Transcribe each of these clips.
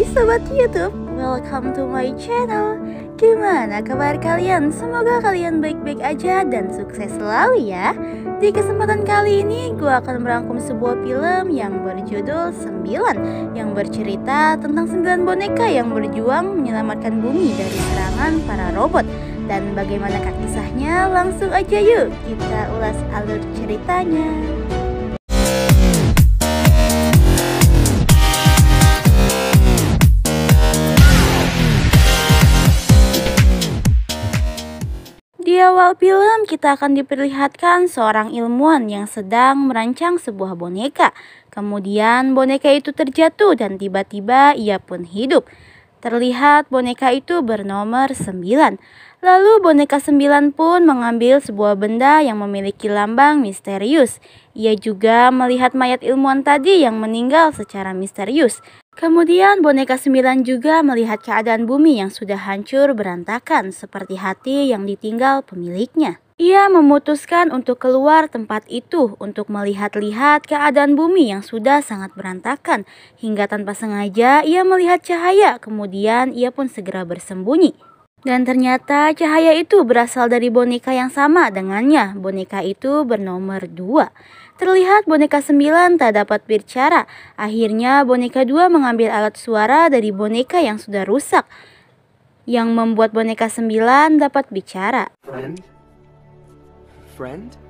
Sobat YouTube, welcome to my channel. Gimana kabar kalian? Semoga kalian baik-baik aja dan sukses selalu ya. Di kesempatan kali ini gue akan merangkum sebuah film yang berjudul 9, yang bercerita tentang 9 boneka yang berjuang menyelamatkan bumi dari serangan para robot. Dan bagaimanakah kisahnya? Langsung aja yuk kita ulas alur ceritanya. Di awal film kita akan diperlihatkan seorang ilmuwan yang sedang merancang sebuah boneka. Kemudian boneka itu terjatuh dan tiba-tiba ia pun hidup. Terlihat boneka itu bernomor 9. Lalu boneka 9 pun mengambil sebuah benda yang memiliki lambang misterius. Ia juga melihat mayat ilmuwan tadi yang meninggal secara misterius. Kemudian boneka 9 juga melihat keadaan bumi yang sudah hancur berantakan seperti hati yang ditinggal pemiliknya. Ia memutuskan untuk keluar tempat itu untuk melihat-lihat keadaan bumi yang sudah sangat berantakan. Hingga tanpa sengaja ia melihat cahaya, kemudian ia pun segera bersembunyi. Dan ternyata cahaya itu berasal dari boneka yang sama dengannya. Boneka itu bernomor 2. Terlihat boneka 9 tak dapat bicara. Akhirnya boneka 2 mengambil alat suara dari boneka yang sudah rusak, yang membuat boneka 9 dapat bicara. Friend?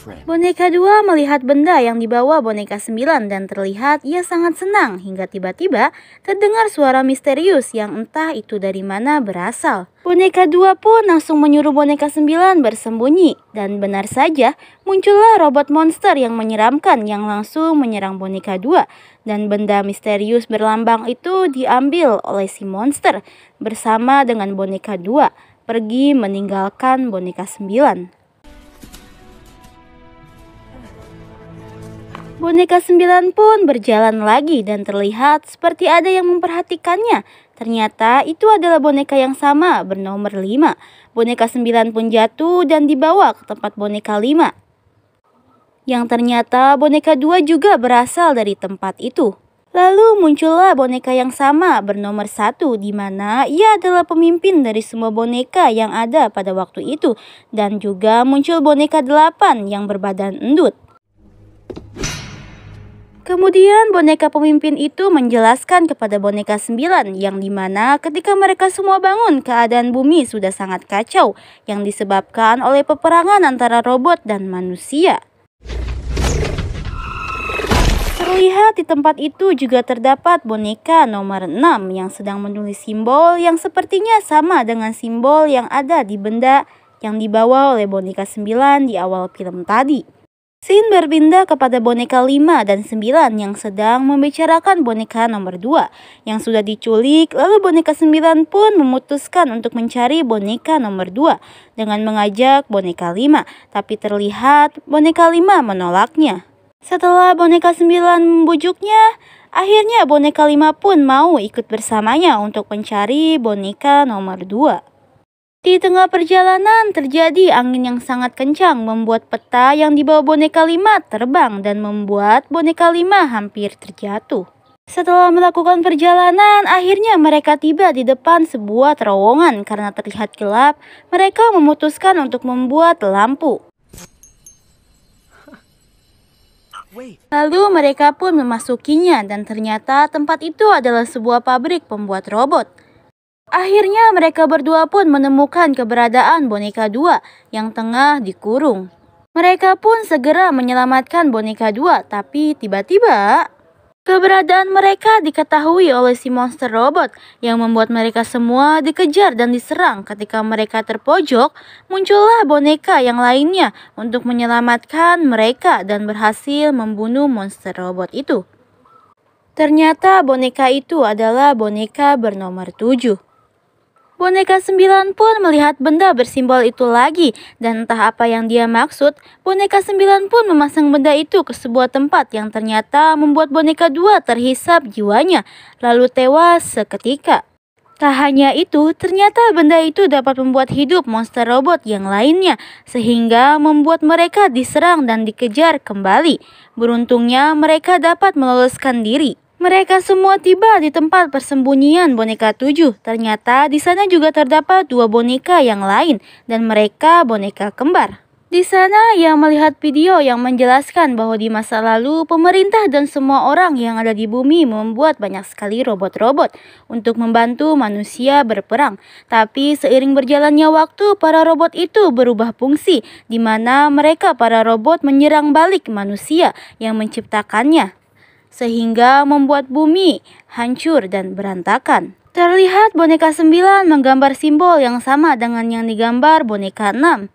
Boneka 2 melihat benda yang dibawa boneka 9 dan terlihat ia sangat senang hingga tiba-tiba terdengar suara misterius yang entah itu dari mana berasal. Boneka 2 pun langsung menyuruh boneka 9 bersembunyi dan benar saja muncullah robot monster yang menyeramkan yang langsung menyerang boneka 2 dan benda misterius berlambang itu diambil oleh si monster bersama dengan boneka 2 pergi meninggalkan boneka 9. Boneka 9 pun berjalan lagi dan terlihat seperti ada yang memperhatikannya. Ternyata itu adalah boneka yang sama bernomor 5. Boneka 9 pun jatuh dan dibawa ke tempat boneka 5. Yang ternyata boneka 2 juga berasal dari tempat itu. Lalu muncullah boneka yang sama bernomor 1 di mana ia adalah pemimpin dari semua boneka yang ada pada waktu itu. Dan juga muncul boneka 8 yang berbadan endut. Kemudian boneka pemimpin itu menjelaskan kepada boneka 9 yang dimana ketika mereka semua bangun keadaan bumi sudah sangat kacau yang disebabkan oleh peperangan antara robot dan manusia. Terlihat di tempat itu juga terdapat boneka nomor 6 yang sedang menulis simbol yang sepertinya sama dengan simbol yang ada di benda yang dibawa oleh boneka 9 di awal film tadi. Scene berpindah kepada boneka 5 dan 9 yang sedang membicarakan boneka nomor 2 yang sudah diculik. Lalu boneka 9 pun memutuskan untuk mencari boneka nomor 2 dengan mengajak boneka 5. Tapi terlihat boneka 5 menolaknya. Setelah boneka 9 membujuknya, akhirnya boneka 5 pun mau ikut bersamanya untuk mencari boneka nomor 2. Di tengah perjalanan terjadi angin yang sangat kencang membuat peta yang dibawa boneka 5 terbang dan membuat boneka 5 hampir terjatuh. Setelah melakukan perjalanan, akhirnya mereka tiba di depan sebuah terowongan karena terlihat gelap. Mereka memutuskan untuk membuat lampu. Lalu mereka pun memasukinya dan ternyata tempat itu adalah sebuah pabrik pembuat robot. Akhirnya mereka berdua pun menemukan keberadaan boneka 2 yang tengah dikurung. Mereka pun segera menyelamatkan boneka 2, tapi tiba-tiba keberadaan mereka diketahui oleh si monster robot yang membuat mereka semua dikejar dan diserang. Ketika mereka terpojok, muncullah boneka yang lainnya untuk menyelamatkan mereka dan berhasil membunuh monster robot itu. Ternyata boneka itu adalah boneka bernomor 7. Boneka 9 pun melihat benda bersimbol itu lagi dan entah apa yang dia maksud, boneka 9 pun memasang benda itu ke sebuah tempat yang ternyata membuat boneka 2 terhisap jiwanya lalu tewas seketika. Tak hanya itu, ternyata benda itu dapat membuat hidup monster robot yang lainnya sehingga membuat mereka diserang dan dikejar kembali. Beruntungnya mereka dapat meloloskan diri. Mereka semua tiba di tempat persembunyian boneka 7. Ternyata di sana juga terdapat 2 boneka yang lain dan mereka boneka kembar. Di sana ia melihat video yang menjelaskan bahwa di masa lalu pemerintah dan semua orang yang ada di bumi membuat banyak sekali robot-robot untuk membantu manusia berperang. Tapi seiring berjalannya waktu, para robot itu berubah fungsi, di mana mereka para robot menyerang balik manusia yang menciptakannya, sehingga membuat bumi hancur dan berantakan. Terlihat boneka 9 menggambar simbol yang sama dengan yang digambar boneka 6.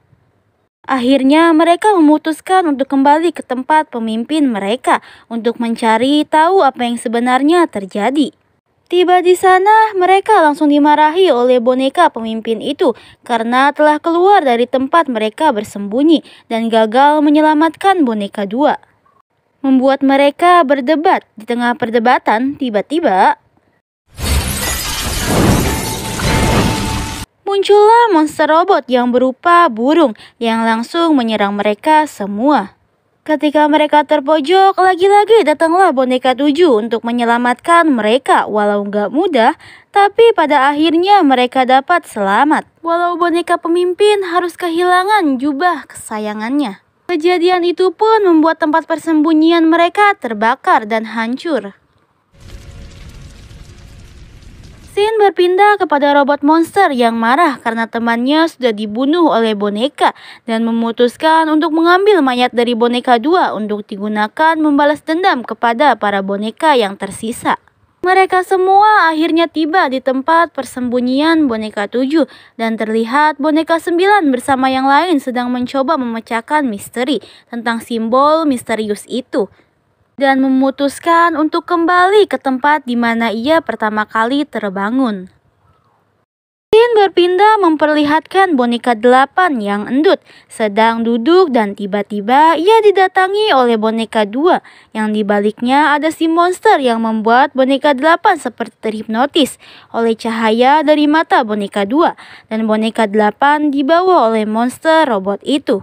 Akhirnya mereka memutuskan untuk kembali ke tempat pemimpin mereka untuk mencari tahu apa yang sebenarnya terjadi. Tiba di sana, mereka langsung dimarahi oleh boneka pemimpin itu karena telah keluar dari tempat mereka bersembunyi dan gagal menyelamatkan boneka 2. Membuat mereka berdebat. Di tengah perdebatan, tiba-tiba muncullah monster robot yang berupa burung yang langsung menyerang mereka semua. Ketika mereka terpojok, lagi-lagi datanglah boneka 7 untuk menyelamatkan mereka. Walau nggak mudah, tapi pada akhirnya mereka dapat selamat. Walau boneka pemimpin harus kehilangan jubah kesayangannya. Kejadian itu pun membuat tempat persembunyian mereka terbakar dan hancur. Scene berpindah kepada robot monster yang marah karena temannya sudah dibunuh oleh boneka dan memutuskan untuk mengambil mayat dari boneka 2 untuk digunakan membalas dendam kepada para boneka yang tersisa. Mereka semua akhirnya tiba di tempat persembunyian boneka 7 dan terlihat boneka 9 bersama yang lain sedang mencoba memecahkan misteri tentang simbol misterius itu, dan memutuskan untuk kembali ke tempat di mana ia pertama kali terbangun. Scene berpindah memperlihatkan boneka 8 yang endut sedang duduk dan tiba-tiba ia didatangi oleh boneka 2 yang dibaliknya ada si monster yang membuat boneka 8 seperti terhipnotis oleh cahaya dari mata boneka 2 dan boneka 8 dibawa oleh monster robot itu.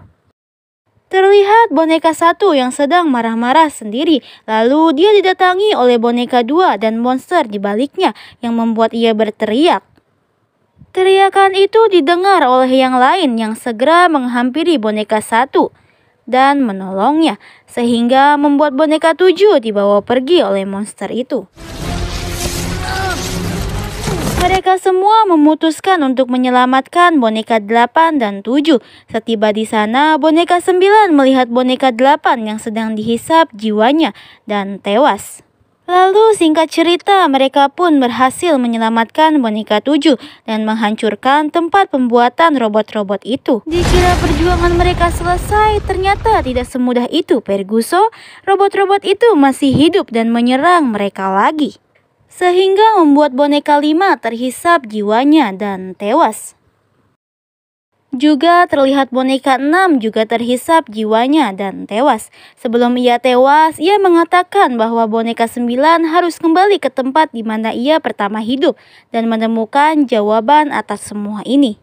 Terlihat boneka 1 yang sedang marah-marah sendiri, lalu dia didatangi oleh boneka 2 dan monster di baliknya yang membuat ia berteriak. Teriakan itu didengar oleh yang lain yang segera menghampiri boneka 1 dan menolongnya, sehingga membuat boneka 7 dibawa pergi oleh monster itu. Mereka semua memutuskan untuk menyelamatkan boneka 8 dan 7. Setiba di sana, boneka 9 melihat boneka 8 yang sedang dihisap jiwanya dan tewas. Lalu singkat cerita, mereka pun berhasil menyelamatkan boneka 7 dan menghancurkan tempat pembuatan robot-robot itu. Dikira perjuangan mereka selesai, ternyata tidak semudah itu, Perguso. Robot-robot itu masih hidup dan menyerang mereka lagi, sehingga membuat boneka 5 terhisap jiwanya dan tewas. Juga terlihat boneka 6 juga terhisap jiwanya dan tewas. Sebelum ia tewas, ia mengatakan bahwa boneka 9 harus kembali ke tempat di mana ia pertama hidup dan menemukan jawaban atas semua ini.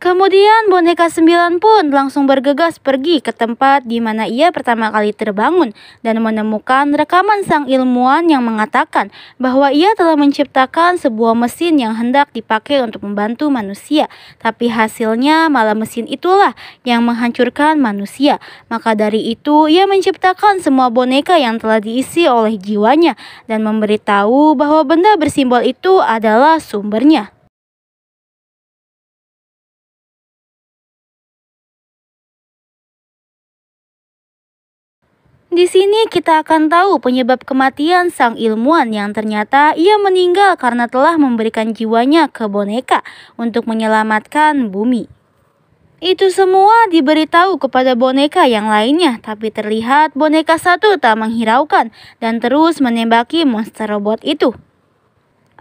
Kemudian boneka 9 pun langsung bergegas pergi ke tempat di mana ia pertama kali terbangun dan menemukan rekaman sang ilmuwan yang mengatakan bahwa ia telah menciptakan sebuah mesin yang hendak dipakai untuk membantu manusia. Tapi hasilnya malah mesin itulah yang menghancurkan manusia. Maka dari itu ia menciptakan semua boneka yang telah diisi oleh jiwanya dan memberitahu bahwa benda bersimbol itu adalah sumbernya. Di sini kita akan tahu penyebab kematian sang ilmuwan yang ternyata ia meninggal karena telah memberikan jiwanya ke boneka untuk menyelamatkan bumi. Itu semua diberitahu kepada boneka yang lainnya, tapi terlihat boneka 1 tak menghiraukan dan terus menembaki monster robot itu.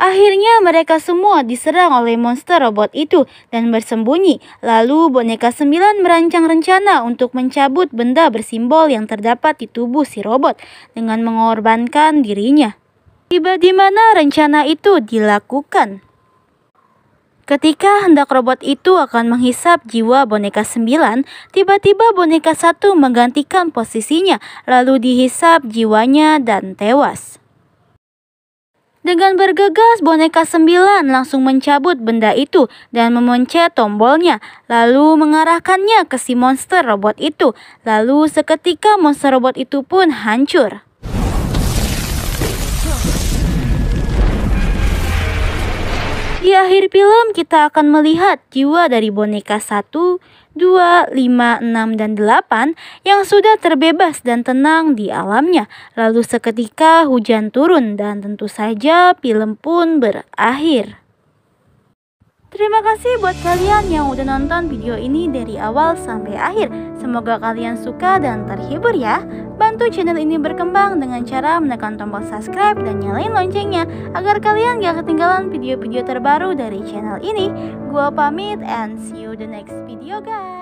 Akhirnya mereka semua diserang oleh monster robot itu dan bersembunyi. Lalu boneka 9 merancang rencana untuk mencabut benda bersimbol yang terdapat di tubuh si robot dengan mengorbankan dirinya. Tiba di mana rencana itu dilakukan. Ketika hendak robot itu akan menghisap jiwa boneka 9, tiba-tiba boneka 1 menggantikan posisinya lalu dihisap jiwanya dan tewas. Dengan bergegas, boneka 9 langsung mencabut benda itu dan memencet tombolnya, lalu mengarahkannya ke si monster robot itu. Lalu seketika monster robot itu pun hancur. Di akhir film kita akan melihat jiwa dari boneka 1, 2, 5, 6, dan 8 yang sudah terbebas dan tenang di alamnya. Lalu seketika hujan turun dan tentu saja film pun berakhir. Terima kasih buat kalian yang udah nonton video ini dari awal sampai akhir. Semoga kalian suka dan terhibur ya. Bantu channel ini berkembang dengan cara menekan tombol subscribe dan nyalain loncengnya agar kalian gak ketinggalan video-video terbaru dari channel ini. Gua pamit and see you the next video guys.